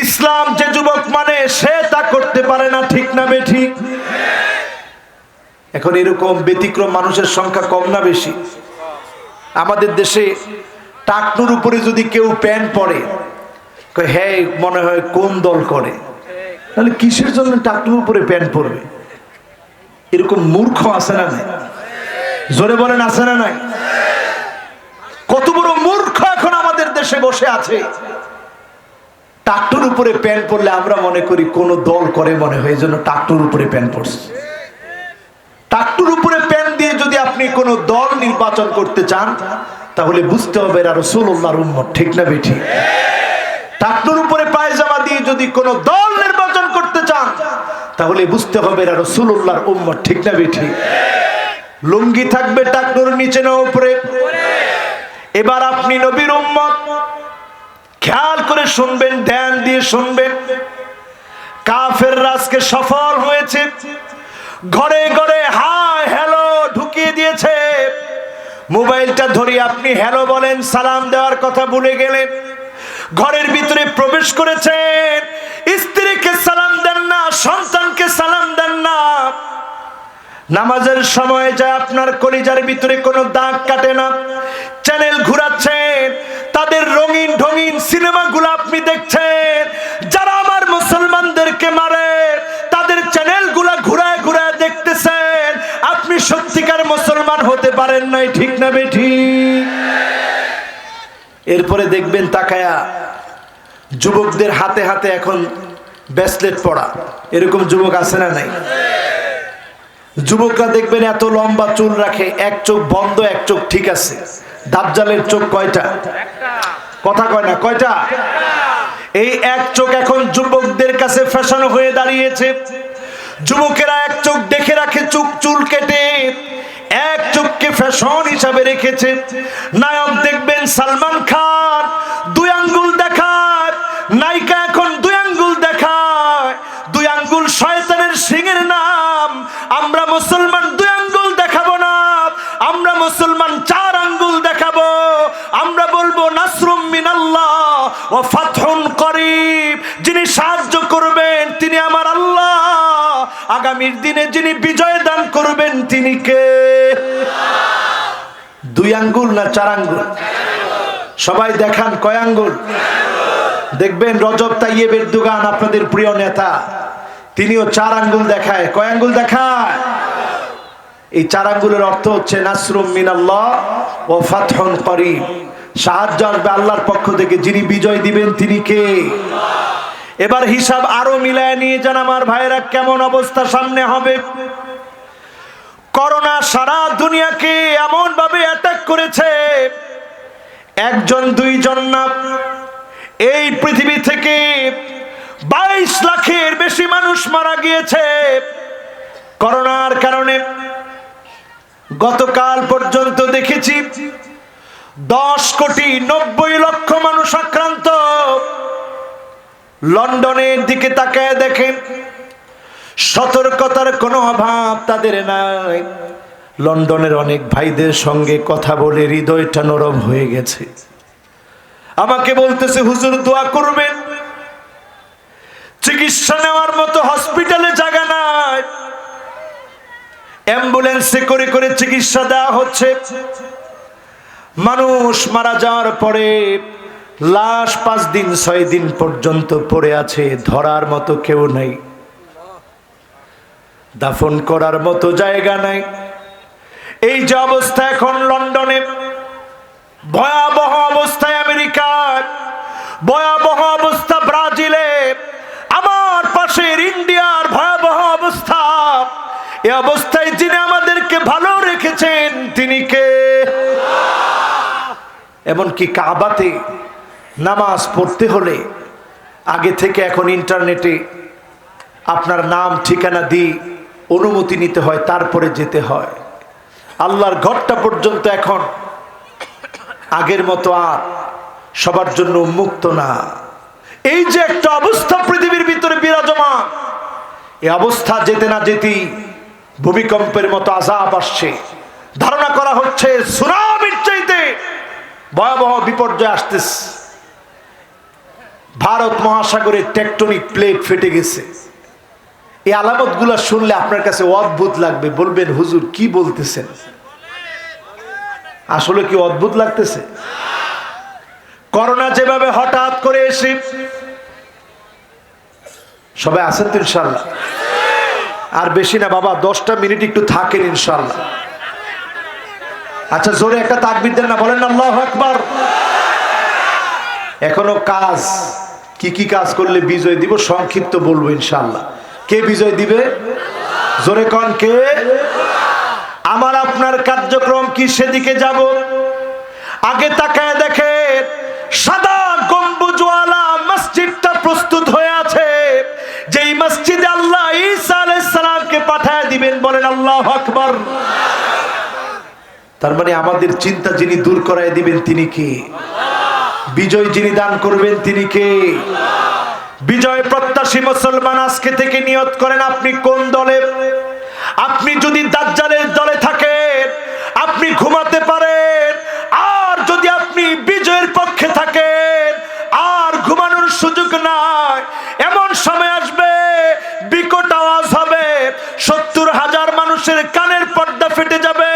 ইসলাম যে যুবক মানে সে তা করতে পারে না। ঠিক না বেঠিক? এখন এরকম ব্যতিক্রম মানুষের সংখ্যা কম না বেশি? আমাদের দেশে টাকনুর উপরে যদি কেউ প্যান্ট পরে, হ্যাঁ মনে হয় কোন দল করে, তাহলে কিসের জন্য টাকনুর উপরে প্যান্ট পরবে? এরকম মূর্খ আছে না নাই? জোরে বলেন আছে না নাই? কত বড় মূর্খ এখন আমাদের দেশে বসে আছে। টাকটুর উপরে প্যান্ট পরলে আমরা মনে করি কোন দল করে মনে হয়, এই জন্য টাকটুর উপরে প্যান্ট পরছে। টাকটুর উপরে প্যান্ট দিয়ে যদি আপনি কোন দল নির্বাচন করতে চান, তাহলে বুঝতে হবে এরা রাসূলুল্লাহর উম্মত। ঠিক না বেঠিক? টাকটুর উপরে পায়জামা দিয়ে যদি কোন দল নির্বাচন করতে চান, তাহলে বুঝতে হবে এরা রাসূলুল্লাহর উম্মত। ঠিক না বেঠিক? লুঙ্গি থাকবে টাকনুর নিচে না উপরে? এবার আপনি নবীর উম্মত, খেয়াল করে শুনবেন, ধ্যান দিয়ে শুনবেন। কাফেররা আজকে সফল হয়েছে, ঘরে ঘরে হাই হ্যালো ঢুকিয়ে দিয়েছে। মোবাইলটা ধরে আপনি হ্যালো বলেন, সালাম দেওয়ার কথা ভুলে গেলেন। ঘরের ভিতরে প্রবেশ করেছেন, স্ত্রীকে সালাম দেন না, সন্তানকে সালাম দেন না। নামাজের সময় যায় আপনার কলিজার ভিতরে কোনো দাগ কাটে না। চ্যানেল ঘুরাচ্ছেন, তাদের রঙিন ঢঙিন সিনেমাগুলো আপনি দেখছেন। যারা আমার মুসলমানদেরকে মারে তাদের চ্যানেলগুলো ঘুরায় ঘুরায় দেখতেছেন। আপনি সত্যিকার মুসলমান হতে পারেন নাই, ঠিক না বেঠিক? এরপরে দেখবেন তাকায়া যুবকদের হাতে হাতে এখন ব্রেসলেট পরা, এরকম যুবক আছে না নাই? যুবকরা দেখবেন এত লম্বা চুল রাখে, এক চোখ বন্ধ এক চোখ ঠিক আছে। দাজ্জালের চোখ কয়টা? কথা কয় না, কয়টা? এই এক চোখ এখন যুবকদের কাছে ফ্যাশন হয়ে দাঁড়িয়েছে। যুবকেরা এক চোখ দেখে রাখে, চুল কেটে এক চোখকে ফ্যাশন হিসাবে রেখেছে। নায়ক দেখবেন সালমান খান 2 আঙ্গুল দেখায়, নায়িকা এখন 2 আঙ্গুল দেখায়। 2 আঙ্গুল শয়তানের সিংহের নাম। আমরা মুসলমান 2 আঙ্গুল দেখাবো না, আমরা মুসলমান 4 আঙ্গুল দেখাবো। আমরা বলবো নাসরুম মিনাল্লাহ ওয়া ফাতহুন করিব। যিনি সাহায্য করবেন তিনি আমার আল্লাহ, আগামীর দিনে যিনি বিজয় দান করবেন তিনি কে? 2 আঙ্গুল না 4 আঙ্গুল? সবাই দেখান কয় আঙ্গুল? দেখবেন রজব তাইয়েব এরদোগান, আপনাদের প্রিয় নেতা, তিনিও 4 আঙ্গুল দেখায়। কয় আঙ্গুল দেখায়? এই 4 আঙ্গুলের অর্থ হচ্ছে নাসরুম মিনাল্লাহ ওয়া ফাতহুন করিব। সাহায্য আসবে আল্লাহর পক্ষ থেকে, যিনি বিজয় দিবেন তিনি কে? এবার হিসাব আরো মিলায় নিয়ে যান আমার ভাইরা, কেমন অবস্থা সামনে হবে। করোনা সারা দুনিয়াকে এমন ভাবে অ্যাটাক করেছে, 1 2 জন না, এই পৃথিবী থেকে 22 লাখের বেশি মানুষ মারা গিয়েছে করোনার কারণে। গতকাল পর্যন্ত দেখেছি 10,90,00,000 মানুষ আক্রান্ত। লন্ডনের দিকে তাকায় দেখেন, সতর্কতার কোনো অভাব তাদের নাই। লন্ডনের অনেক ভাইদের সঙ্গে কথা বলে হৃদয়টা নরম হয়ে গেছে। আমাকে বলতেছে হুজুর দোয়া করবেন, চিকিৎসা নেওয়ার মতো হসপিটালে জায়গা নাই, অ্যাম্বুলেন্সে করে করে চিকিৎসা দেওয়া হচ্ছে। মানুষ মারা যাওয়ার পরে লাশ 5 দিন 6 দিন পর্যন্ত পড়ে আছে, ধরার মতো কেউ নাই, দাফন করার মতো জায়গা নাই। এই যে অবস্থা এখন লন্ডনে, ভয়াবহ অবস্থায় আমেরিকায়, ভয়াবহ অবস্থা ব্রাজিলে, আমার পাশের ইন্ডিয়ার ভয়াবহ অবস্থা। এই অবস্থায় যিনি আমাদেরকে ভালো রেখেছেন তিনি কে? এমনকি কাবাতে নামাজ পড়তে হলে আগে থেকে এখন ইন্টারনেটে আপনার নাম ঠিকানা দিয়ে অনুমতি নিতে হয়, তারপরে যেতে হয়। আল্লাহর ঘরটা পর্যন্ত এখন আগের মতো আর সবার জন্য উন্মুক্ত না। এই যে একটা অবস্থা পৃথিবীর ভিতরে বিরাজমান, এই অবস্থা যেতে না যেতেই ভূমিকম্পের মতো আযাব আসছে। ধারণা করা হচ্ছে সুনামির চাইতে ভয়াবহ বিপর্যয় আসতেছে। ভারত মহাসাগরের টেকটনিক প্লেট ফেটে গেছে। এই আলামতগুলো শুনলে আপনার কাছে অদ্ভুত লাগবে, বলবেন হুজুর কি বলতেছেন? আসলে কি অদ্ভুত লাগতেছে? করোনা যেভাবে হঠাৎ করে এসে, সবাই আছেন তো ইনশাল্লাহ? আর বেশি না বাবা, 10টা মিনিট একটু থাকেন ইনশাল্লাহ। আচ্ছা জোরে একটা তাকবীর দেন না, বলেন না আল্লাহু আকবার। এখনো কাজ, কি কি কাজ করলে বিজয় দিব সংক্ষিপ্ত বলবো ইনশাল্লাহ। কে বিজয় দিবে? জোরে কোন কে? আমার আপনার কার্যক্রম কি সেদিকে যাব? আগে তাকায় দেখেন, সাদা গম্বুজওয়ালা মসজিদটা প্রস্তুত হয়ে আছে, যেই মসজিদে আল্লাহ ঈসা আলাইহিস সালামকে পাঠায় দিবেন। বলেন আল্লাহু আকবার। তার মানে আমাদের চিন্তা যিনি দূর করায় দিবেন তিনি কে? বিজয় যিনি দান করবেন তিনি কে? বিজয় প্রত্যাশী মুসলমান আজকে থেকে নিয়ত করেন আপনি কোন দলে। আপনি যদি দাজ্জালের দলে থাকেন আপনি ঘুমাতে পারেন, আর যদি আপনি বিজয়ের পক্ষে থাকেন আর ঘুমানোর সুযোগ নাই। এমন সময় আসবে বিকট আওয়াজ হবে, 70,000 মানুষের কানের পর্দা ফেটে যাবে,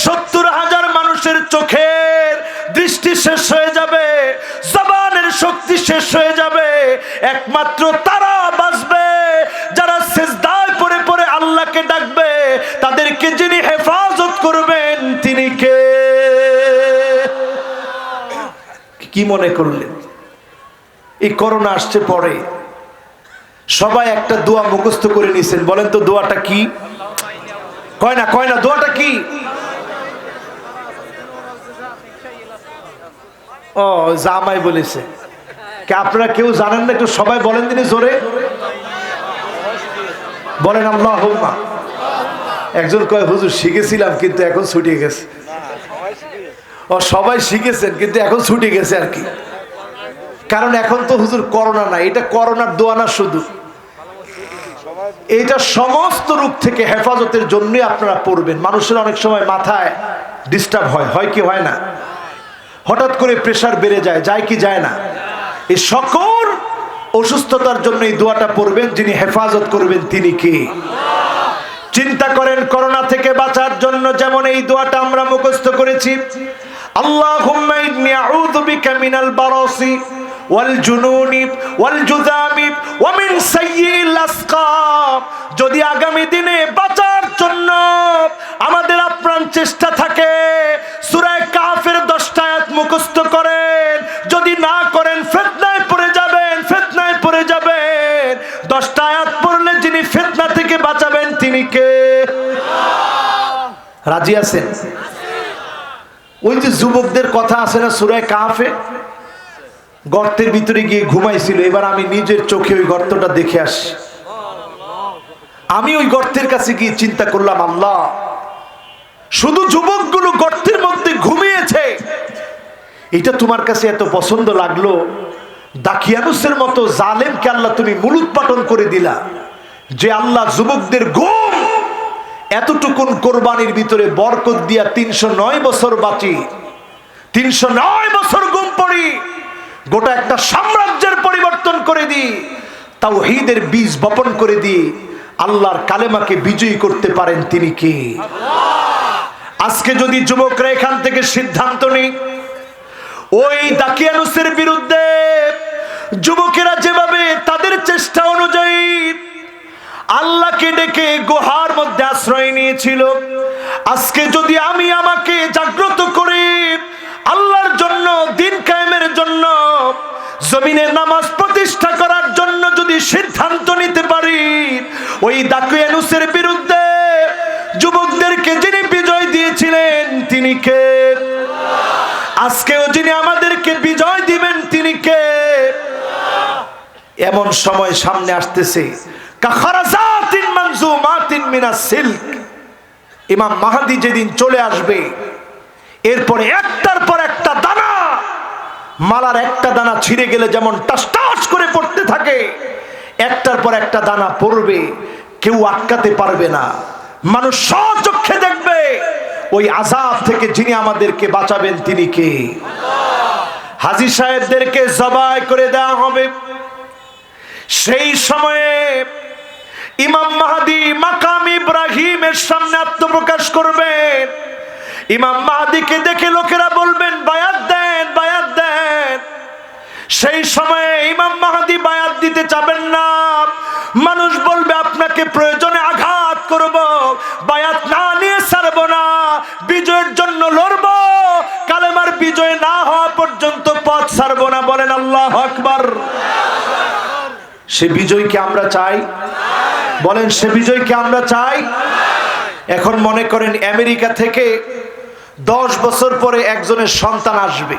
70,000 মানুষের চোখের দৃষ্টি শেষ হয়ে যাবে, জবানের শক্তি শেষ হয়ে যাবে। একমাত্র তারা বাঁচবে যারা সিজদায় পড়ে পড়ে আল্লাহকে ডাকবে। তাদেরকে যিনি হেফাজত করবেন তিনি কে? কি মনে করলেন? এই করোনা আসছে পরে সবাই একটা দোয়া মুখস্থ করে নিছেন, বলেন তো দোয়াটা কি? কয় না দোয়াটা কি? ও জামাই বলেছে, কে আপনারা কেউ জানেন না? একটু সবাই বলেন দিনে জোরে বলেন আল্লাহুম্মা। একজন কয় হুজুর শিখেছিলাম কিন্তু এখন ছুটে গেছে। ও সবাই শিখেছেন কিন্তু এখন ছুটে গেছে আর কি, কারণ এখন তো হুজুর করোনা না। এটা করোনার দোয়া না, শুধু এটা সমস্ত রোগ থেকে হেফাজতের জন্য আপনারা পড়বেন। মানুষের অনেক সময় মাথায় ডিস্টার্ব হয় কি হয় না? হঠাৎ করে প্রেসার বেড়ে যায় কি যায় না? এই সকল অসুস্থতার জন্য এই দোয়াটা পড়বেন। যিনি হেফাজত করবেন তিনি কে? চিন্তা করেন করোনা থেকে বাঁচার জন্য যেমন এই দোয়াটা আমরা মুখস্থ করেছি, আল্লাহুম্মা ইন্নী আউযু বিকা মিনাল বারাসি ওয়াল জুনুনি ওয়াল জুযামি ওয়া মিন সাইয়্যিল আসকাম। যদি আগামী দিনে বাঁচার জন্য আমাদের আপ্রাণ চেষ্টা থাকে, সূরা কাহফের 10টা আয়াত মুখস্থ করেন। যদি না করেন ফিতনায় পড়ে যাবেন, ফিতনায় পড়ে যাবেন। 10টা আয়াত পড়লে যিনি ফিতনা থেকে বাঁচাবেন তিনি কে? রাজি আছেন? ওই যে যুবকদের কথা আছে না সূরা কাহফে, গর্তের ভিতরে গিয়ে ঘুমাইছিল। এবার আমি নিজের চোখে ওই গর্তটা দেখে আসি। আমি ওই গর্তের কাছে গিয়ে চিন্তা করলাম, আল্লাহ, শুধু যুবকগুলো গর্তের মধ্যে ঘুমিয়েছে, এটা তোমার কাছে এত পছন্দ লাগলো। দাকিয়ানুসের মতো জালেমকে আল্লাহ তুমি মূলোৎপাটন করে দিলা, যে আল্লাহ যুবকদের ঘুম এতটুকুন কোরবানির ভিতরে বরকত দিয়া 309 বছর বাঁচি, 309 বছর ঘুম পড়ি, গোটা একটা সাম্রাজ্যের পরিবর্তন করে দিই, তাওহীদের বীজ বপন করে দিই, আল্লাহর কালেমাকে বিজয়ী করতে পারেন তিনি কে? আজকে যদি যুবকরা এখান থেকে সিদ্ধান্ত নেই ওই দাকিয়ানুসের বিরুদ্ধে, যুবকেরা যেভাবে তাদের চেষ্টা অনুযায়ী আল্লাহকে ডেকে গুহার মধ্যে আশ্রয় নিয়েছিল, আজকে যদি আমি আমাকে জাগ্রত করি আল্লাহর জন্য, দিন কায়েমের জন্য, জমিনে নামাজ প্রতিষ্ঠা করার জন্য যদি সিদ্ধান্ত নিতে পারি, ওই দাকিয়ানুসের বিরুদ্ধে যুবকদেরকে যিনি বিজয় দিয়েছিলেন তিনি কে? আজকেও যিনি আমাদেরকে বিজয় দিবেন তিনি কে? এমন সময় সামনে আসতেছে, কাখারাজাতিন মানজুমাতিন মিনাস সিল্ক। ইমাম মাহদী যেদিন চলে আসবে, এরপরে একটার পর একটা দানা, মালার একটা দানা ছিঁড়ে গেলে যেমন টাস টাস করে পড়তে থাকে, একটার পর একটা দানা পড়বে, কেউ আটকাতে পারবে না। মানুষ স্বচক্ষে দেখবে ওই আযাব থেকে যিনি আমাদেরকে বাঁচাবেন তিনি কে? হাজী সাহেবদেরকে জবাই করে দেওয়া হবে। সেই সময়ে ইমাম মাহদী মাকাম ইব্রাহিমের সামনে আত্মপ্রকাশ করবেন। ইমাম মাহদীকে দেখে লোকেরা বলবেন বায়াত দেন, বায়াত দেন। সেই সময়ে ইমাম মাহদী বায়াত দিতে চাবেন না। মানুষ বলবে আপনাকে প্রয়োজনে আঘাত করব, বায়াত না নিয়ে ছাড়ব না, বিজয়ের জন্য লড়ব, কালেমার বিজয় না হওয়া পর্যন্ত পথ ছাড়ব না। বলেন আল্লাহু আকবার। সে বিজয়কে আমরা চাই? বলেন সে বিজয়কে আমরা চাই? এখন মনে করেন আমেরিকা থেকে 10 বছর পরে একজনের সন্তান আসবে,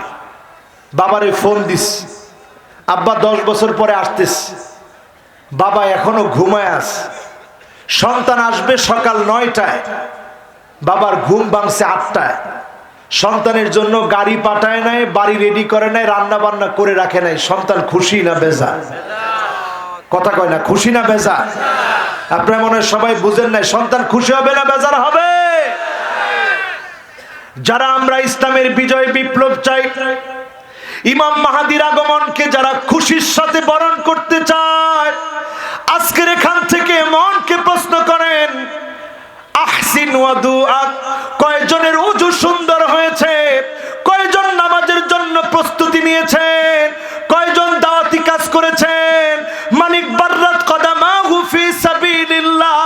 বাবারে ফোন দিস, আব্বা 10 বছর পরে আসতেছে, বাবা এখনো ঘুমায় আছে। সন্তান আসবে সকাল 9টায়, বাবার ঘুম ভাঙছে 8টায়। সন্তানের জন্য গাড়ি পাঠায় নাই, বাড়ি রেডি করে নাই, রান্না বান্না করে রাখে নাই। সন্তান খুশি না বেজার? কথা কয় না, খুশি না বেজার? আপনারা মনে হয় সবাই বুঝেন নাই, সন্তান খুশি হবে না বেজার হবে? যারা আমরা ইসলামের বিজয় বিপ্লব চাই, ইমাম মাহাদির আগমনকে যারা খুশির সাথে বরণ করতে চায়, আজকের এখান থেকে মনকে প্রশ্ন করেন, আহসিন ওয়াদুআ, কয়জনের ওযু সুন্দর হয়েছে? কয়জন নামাজের জন্য প্রস্তুতি নিয়েছেন? কয়জন দাওয়াতি কাজ করেছেন? মানিক বাররাত কদামাহু ফি সাবিলিল্লাহ,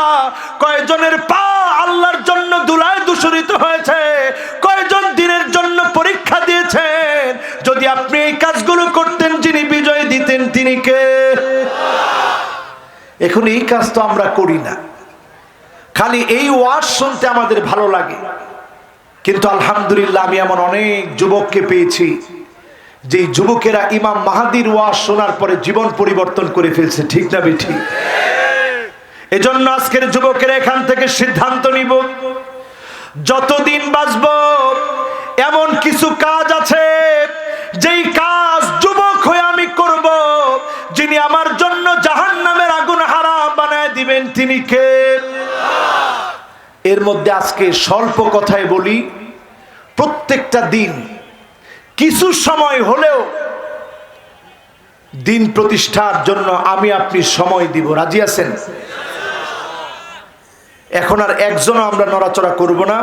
কয়জনের পা আল্লাহর জন্য ধুলায় দূষিত হয়েছে? কয়জন দিনের জন্য পরীক্ষা দিয়েছেন? যদি আপনি এই কাজগুলো করতেন, যিনি বিজয় দিতেন তিনি কে? এখন এই কাজ তো আমরা করি না, খালি এই ওয়াজ শুনতে আমাদের ভালো লাগে। কিন্তু আলহামদুলিল্লাহ আমি এমন অনেক যুবককে পেয়েছি যে যুবকেরা ইমাম মাহাদির ওয়াজ শোনার পরে জীবন পরিবর্তন করে ফেলছে। ঠিক না বেঠি? এজন্য আজকের যুবকেরা এখান থেকে সিদ্ধান্ত নিব, যতদিন বাঁচব এমন কিছু কাজ আছে যেই কাজ যুবক হয়ে আমি করব, যিনি আমার জন্য জাহান্নামের আগুন হারাম বানায় দিবেন তিনি কে? এর মধ্যে আজকে স্বল্প কথায় বলি, প্রত্যেকটা দিন কিছু সময় হলেও দিন প্রতিষ্ঠার জন্য আমি আপনি সময় দিব। রাজি আছেন? এখন আর একজনও আমরা নড়াচড়া করব না,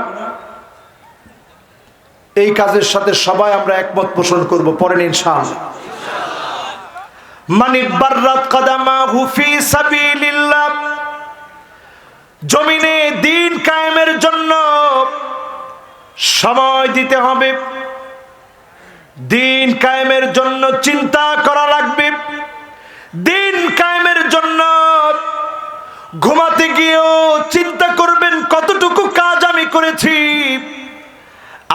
এই কাজের সাথে সবাই আমরা একমত পোষণ করব। পড়েন ইনশাআল্লাহ। মানিক বাররাত কদামাহু ফি সাবিলিল্লাহ, জমিনে দিন কায়েমের জন্য সময় দিতে হবে, দিন কায়েমের জন্য চিন্তা করা লাগবে, দিন কায়েমের জন্য ঘুমাতে গিয়েও চিন্তা করবেন কতটুকু কাজ আমি করেছি,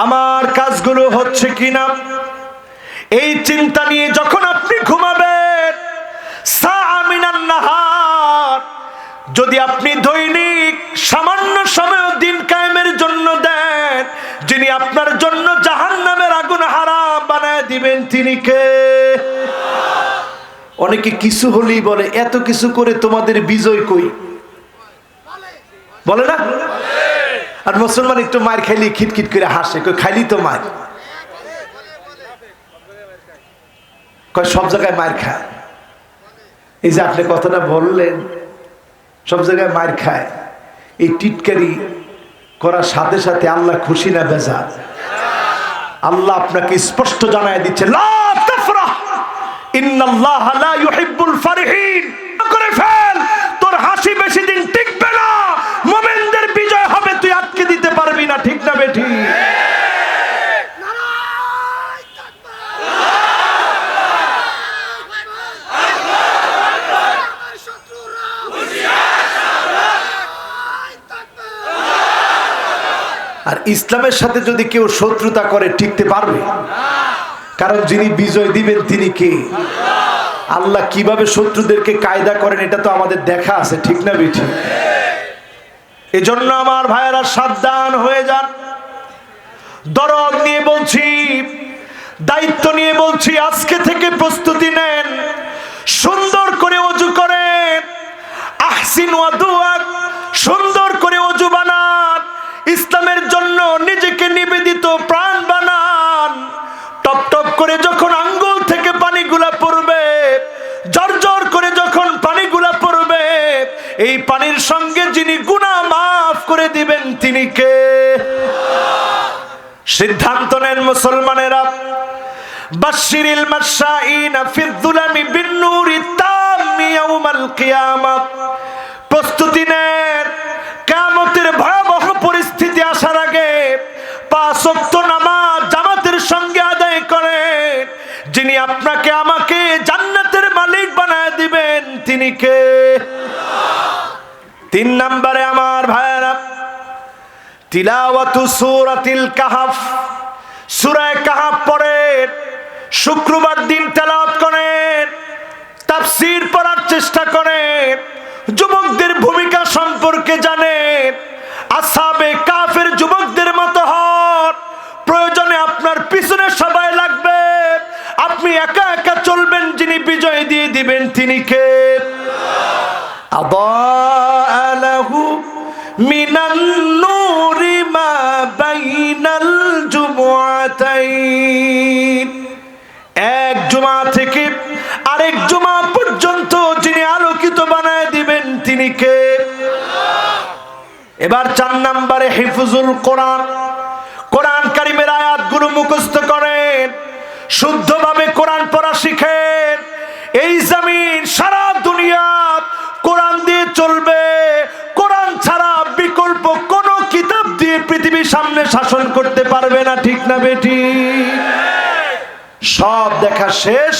আমার কাজগুলো হচ্ছে কিনা। এই চিন্তা নিয়ে যখন আপনি ঘুমাবেন, সাআ মিনান নাহার, যদি আপনি দৈনিক সামান্য সময় দিন কায়েমের জন্য দেন, যিনি আপনার জন্য জাহান্নামের আগুন হারাম বানায় দিবেন তিনি কে? অনেকে কিছু হলেই বলে, এত কিছু করে তোমাদের বিজয় কই? বলে না? আর মুসলমান একটু মার খাইলে খিটখিট করে হাসে, কই খাইলি তো মার, কয় সব জায়গায় মার খায়। এই যে আপনি কথাটা বললেন, সব জায়গায় মার খায়, এই টিটকারি করার সাথে সাথে আল্লাহ খুশি না বেজার? আল্লাহ আপনাকে স্পষ্ট জানায় দিচ্ছে, লা তাফরাহ ইন্নাল্লাহ লা ইউহিব্বুল ফারিহিন। করে ফেল, তোর হাসি বেশি দিন টিকবে না, মুমিনদের বিজয় হবে, তুই আটকে দিতে পারবি না। ঠিক না বেঠি? আর ইসলামের সাথে যদি কেউ শত্রুতা করে টিকতে পারবে? কারণ যিনি বিজয় দিবেন তিনি কে? আল্লাহ কিভাবে শত্রুদেরকে কায়দা করেন এটা তো আমাদের দেখা আছে। ঠিক না বেঠি? এজন্য আমার ভাইয়েরা সাবধান হয়ে যান। দরদ নিয়ে বলছি, দায়িত্ব নিয়ে বলছি, আজকে থেকে প্রস্তুতি নেন, সুন্দর করে ওযু করেন, আহসিন ওয়াদুআ, সুন্দর করে ওযু বানান, ইসলামের জন্য নিজেকে নিবেদিত প্রাণ বানান। টপ টপ করে যখন আঙ্গুল থেকে পানিগুলা পড়বে, জর্জর করে যখন পানিগুলা পড়বে, এই পানির সঙ্গে যিনি গুনাহ মাফ করে দিবেন তিনি কে? সিদ্ধান্ত নেন মুসলমানেরা। বাশশিরিল মাশাঈনা ফিয-যুলামি বিন-নূরি তাম্মি ইয়াউমাল কিয়ামাহ, প্রস্তুতি নেন, কিয়ামতের ভয়াবহ পরিস্থিতি আসার আগে 5 ওয়াক্ত নামাজ জামাতের সঙ্গে আদায় করেন, যিনি আপনাকে আমাকে জান্নাতের মালিক বানায় দিবেন তিনি কে? 3 নম্বরে আমার ভাইরা, তিলাওয়াতু সূরাতিল কাহফ, সূরা কাহফ পড়েন, শুক্রবার দিন তেলাওয়াত করেন, তাফসীর পড়ার চেষ্টা করেন, যুবকদের ভূমিকা সম্পর্কে জানেন, আসহাবে কাফের যুবকদের মতো হন। প্রয়োজনে আপনার পিছনে সবাই লাগবে, আপনি একা একা চলবেন, যিনি বিজয় দিয়ে দিবেন তিনি কে? আদাআ লাহু মিনান নূরি মা বাইনাল জুমআতাইন। এক জুমা থেকে আরেক জুমা পর্যন্ত যিনি আলোকিত বানায় দিবেন তিনি কে? এবার 4 নম্বরে হিফজুল কোরআন। কোরআন কারীমের আয়াতগুলো মুখস্থ করেন, শুদ্ধভাবে কোরআন পড়া শিখেন। এই জমিন সারা দুনিয়া কোরআন দিয়ে চলবে। কোরআন ছাড়া বিকল্প কোন কিতাব দিয়ে পৃথিবীর সামনে শাসন করতে পারবে না, ঠিক না বেটি? সব দেখা শেষ,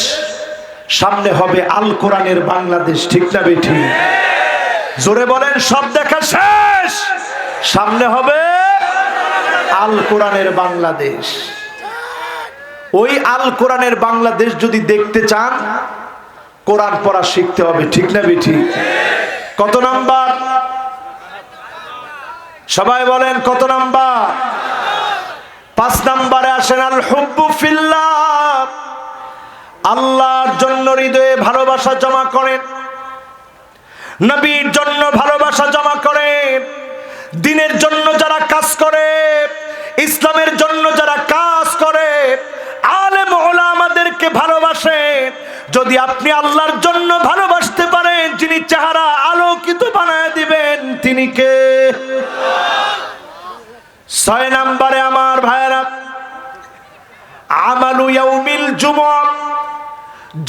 সামনে হবে আল কোরআনের বাংলাদেশ, ঠিক না বেটি? জোরে বলেন, সব দেখা শেষ, সামনে হবে আল কোরআনের বাংলাদেশ। ওই আল কোরআনের বাংলাদেশ যদি দেখতে চান কোরআন পড়া শিখতে হবে, ঠিক না বেটি? কত নাম্বার? সবাই বলেন কত নাম্বার? 5 নম্বরে আসেন আল হুব্বু ফিল্লাহ। আল্লাহর জন্য হৃদয়ে ভালোবাসা জমা করেন, নবীর জন্য ভালোবাসা জমা করেন। দ্বীনের জন্য যারা কাজ করে, ইসলামের জন্য যারা কাজ করে, আলেম ওলামাদেরকে ভালোবাসেন। যদি আপনি আল্লাহর জন্য ভালোবাসতে পারেন, যিনি চেহারা আলোকিত বানায় দিবেন তিনি কে? 6 নম্বরে আমার ভাইরা আমালু ইয়াউমিল জুমআ।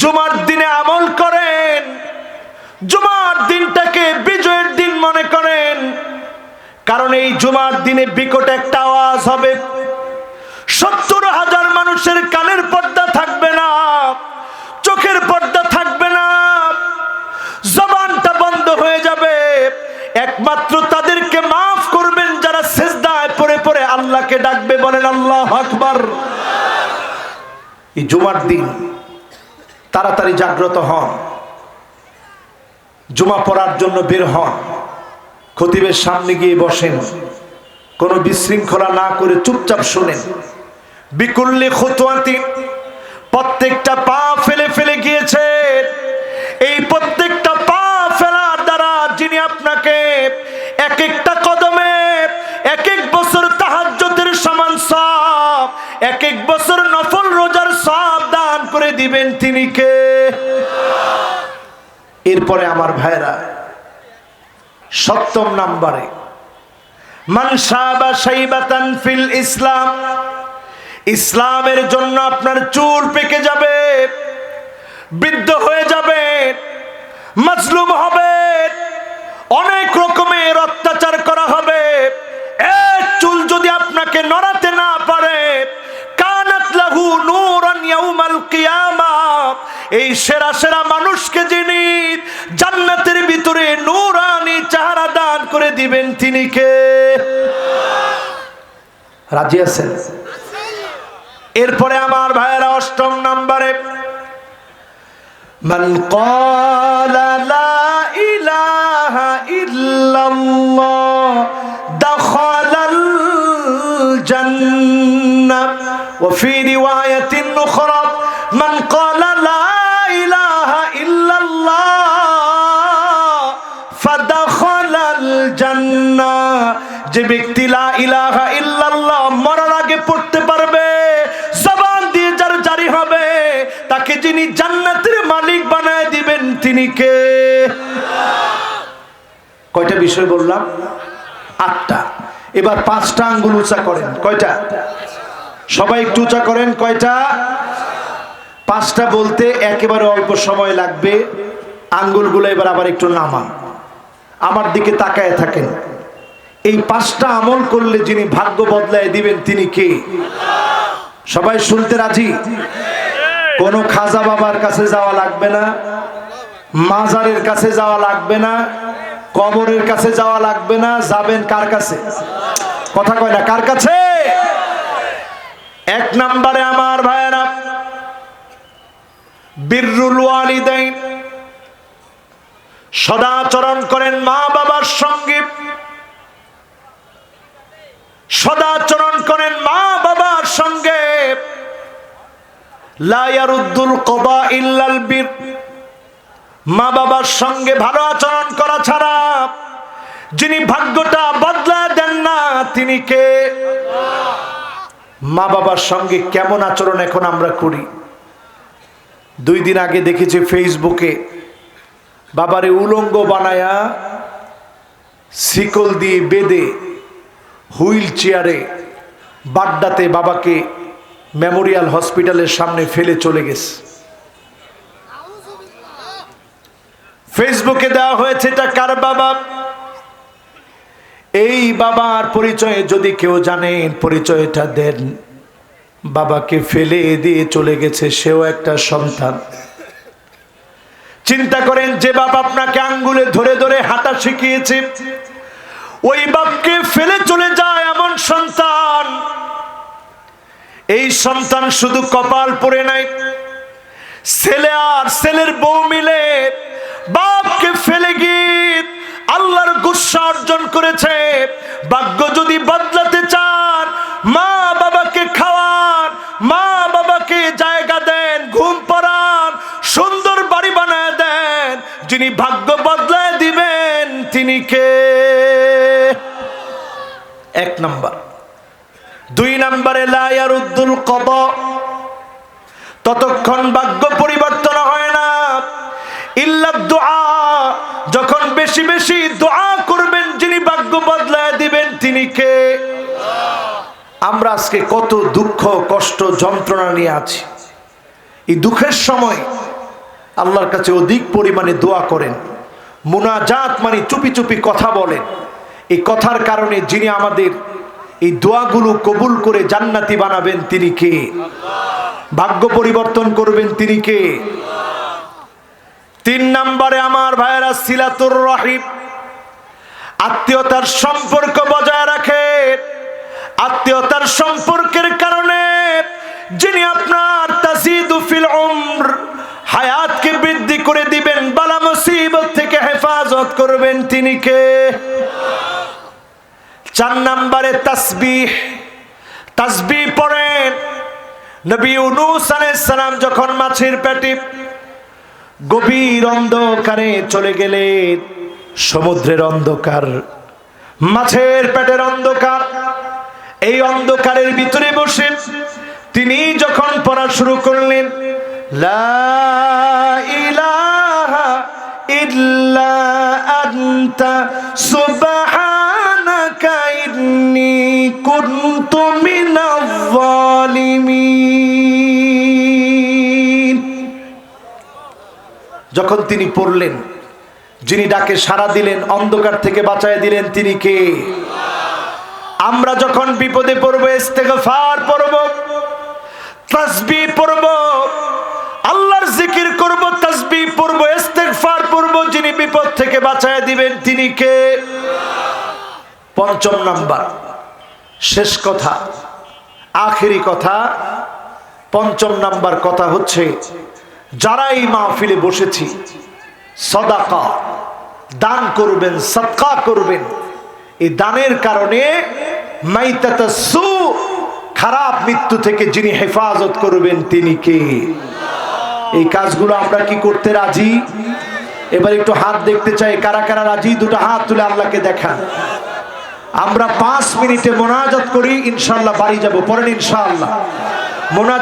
জুমার দিনে আমল করেন, জুমার দিনটাকে বিজয়ের দিন মনে করেন। কারণ এই জুমার দিনে বিকট একটা আওয়াজ হবে, 70,000 মানুষের কানের পর্দা থাকবে না, চোখের পর্দা থাকবে না, জবানটা বন্ধ হয়ে যাবে। একমাত্র তাদেরকে মাফ করবেন যারা সিজদায় পড়ে পড়ে আল্লাহকে ডাকবে। বলেন আল্লাহু আকবার। এই জুমার দিন তাড়াতাড়ি জাগ্রত হন, জুমা পড়ার জন্য বের হন, খতিবের সামনে গিয়ে বসেন, কোনো বিশৃঙ্খলা না করে চুপচাপ শুনেন। বিকুল্লি খুতওয়াতি, প্রত্যেকটা পা ফেলে ফেলে গিয়েছে। এই প্রত্যেকটা পা ফেলার দ্বারা যিনি আপনাকে এক একটা কদমে এক এক বছর তাহাজ্জুদের সমান সওয়াব, এক এক বছর নফল রোজার সওয়াব দান করে দিবেন তিনি কে? এরপরে আমার ভাইরা 7 নম্বরে মান শাবা শাইবাতান ফিল ইসলাম। ইসলামের জন্য আপনার চুল পেকে যাবে, বৃদ্ধ হয়ে যাবে, মাজলুম হবে, অনেক রকমের অত্যাচার করা হবে। এক চুল যদি আপনাকে নড়াতে না পারে, কানাত লাহু নূরান ইয়াউমাল কিয়ামাহ। এই সেরা সেরা মানুষকে যিনি জান্নাতের ভিতরে নূরানি চেহারা দান করে দিবেন তিনি কে? রাজি আছেন? এরপরে আমার ভাইয়েরা 8 নম্বরে মান ক্বালা লা ইলাহা ইল্লাল্লাহ দাখালাল জান্নাহ। ওয়া ফি রিওয়ায়াতিন উখরা মান ক্বালা লা ইলাহা ইল্লাল্লাহ ফাদাখালাল জান্নাহ। যে ব্যক্তি লা ইলাহা ইল্লাল্লাহ মরার আগে পড়তে পারবে, জবান দিয়ে যার জারি হবে, তাকে যিনি জান্নাতের মালিক বানায় দিবেন তিনি কে? কয়টা বিষয় বললাম? 8টা। এবার 5টা আঙ্গুল উঁচা করেন। কয়টা? সবাই একটু উঁচা করেন। কয়টা? 5টা বলতে একেবারে অল্প সময় লাগবে। আঙ্গুলগুলো এবার আবার একটু নামান, আমার দিকে তাকায় থাকেন। এই 5টা আমল করলে যিনি ভাগ্য বদলায় দিবেন তিনি কে? সবাই শুনতে রাজি? কোনো খাজা বাবার কাছে যাওয়া লাগবে না, মাজারের কাছে যাওয়া লাগবে না, কবরের কাছে যাওয়া লাগবে না। যাবেন কার কাছে? কথা কয় না, কার কাছে? 1 নম্বরে আমার ভাইয়েরা বিররুল ওয়ালিদাইন। সদাচরণ করেন মা বাবার সঙ্গে, সদাচরণ করেন মা বাবার সঙ্গে। লা ইয়ারুদ্দুল কদা ইল্লাল বির। মা বাবার সঙ্গে ভালো আচরণ করা ছাড়া যিনি ভাগ্যটা বদলায় দেন না তিনি কে? মা বাবার সঙ্গে কেমন আচরণ এখন আমরা করি? 2 দিন আগে দেখেছি ফেসবুকে বাবারে উলঙ্গ বানায়া শিকল দিয়ে বেঁধে হুইল চেয়ারে বাড্ডাতে বাবাকে মেমোরিয়াল হসপিটালের সামনে ফেলে চলে গেছে। ফেসবুকে দেওয়া হয়েছে এটা কার বাবা? এই বাবার পরিচয় যদি কেউ জানেন পরিচয়টা দেন। বাবাকে ফেলে দিয়ে চলে গেছে, সেও একটা সন্তান। চিন্তা করেন, যে বাপ আপনাকে আঙ্গুলে ধরে ধরে হাঁটা শিখিয়েছে, ওই বাপকে ফেলে চলে যায় এমন সন্তান। এই সন্তান শুধু কপাল পড়ে নাই, ছেলে আর ছেলের বউ মিলে বাপকে ফেলে গিয়ে আল্লাহর গুসা অর্জন করেছে। ভাগ্য যদি বদলাতে চান, মা বাবাকে খাওয়ান, মা বাবাকে জায়গা দেন, ঘুম পাড়ান, সুন্দর বাড়ি বানায় দেন। যিনি ভাগ্য বদলায় দিবেন তিনি কে? 1 নাম্বার। 2 নাম্বারে লা ইয়ারুদ্দুল কদা, ততক্ষণ ভাগ্য পরিবর্তন হয় না ইল্লা দুআ। যখন বেশি বেশি দোয়া করবেন, যিনি ভাগ্য বদলায় দিবেন তিনি কে? আমরা আজকে কত দুঃখ কষ্ট যন্ত্রণা নিয়ে আছি। এই দুঃখের সময় আল্লাহর কাছে অধিক পরিমাণে দোয়া করেন। মুনাজাত মানে চুপি চুপি কথা বলেন। এই কথার কারণে যিনি আমাদের এই দোয়াগুলো কবুল করে জান্নাতি বানাবেন তিনি কে? ভাগ্য পরিবর্তন করবেন তিনি কে? 3 নম্বরে আমার ভাইয়েরা সিলাতুর রহিম, আত্মীয়তার সম্পর্ক বজায় রাখে। আত্মীয়তার সম্পর্কের কারণে যিনি আপনার তাজিদু ফিল উমর, হায়াতকে বৃদ্ধি করে দিবেন, বালা মুসিবত থেকে হেফাজত করবেন তিনি কে? 4 নম্বরে তাসবিহ, তাসবিহ পড়েন। নবী ইউনূস আলাইহিস সালাম যখন মাছের পেটে গভীর অন্ধকারে চলে গেলেন, সমুদ্রের অন্ধকার, মাছের পেটের অন্ধকার, এই অন্ধকারের ভিতরে বসে তিনি যখন পড়া শুরু করলেন, লা ইলাহা ইল্লা আনতা সুবহানাকা ইন্নী কুনতু মিনাজ জালিমিন। যখন তিনি পড়লেন, যিনি ডাকে সাড়া দিলেন, অন্ধকার থেকে বাঁচায় দিলেন তিনি কে? আমরা যখন বিপদে পড়বো ইস্তেগফার পড়ব, তাসবিহ পড়ব, আল্লাহর জিকির করব, তাসবিহ পড়ব, ইস্তেগফার পড়ব, যিনি বিপদ থেকে বাঁচায় দিবেন তিনি কে? 5 নাম্বার, শেষ কথা, আখেরি কথা, 5 নাম্বার কথা হচ্ছে, যারা এই মাহফিলে বসেছি, সাদাকা দান করবেন, সাদকা করবেন। এই দানের কারণে মাইতাতাসু, খারাপ মৃত্যু থেকে যিনি হেফাজত করবেন তিনি কে? এই কাজগুলো আমরা কি করতে রাজি? এবার একটু হাত দেখতে চাই, কারা কারা রাজি? 2টা হাত তুলে আল্লাহকে দেখান। আমরা 5 মিনিটে মোনাজাত করি, ইনশাআল্লাহ বাড়ি যাব। পড়েন ইনশাআল্লাহ মোনাজাত।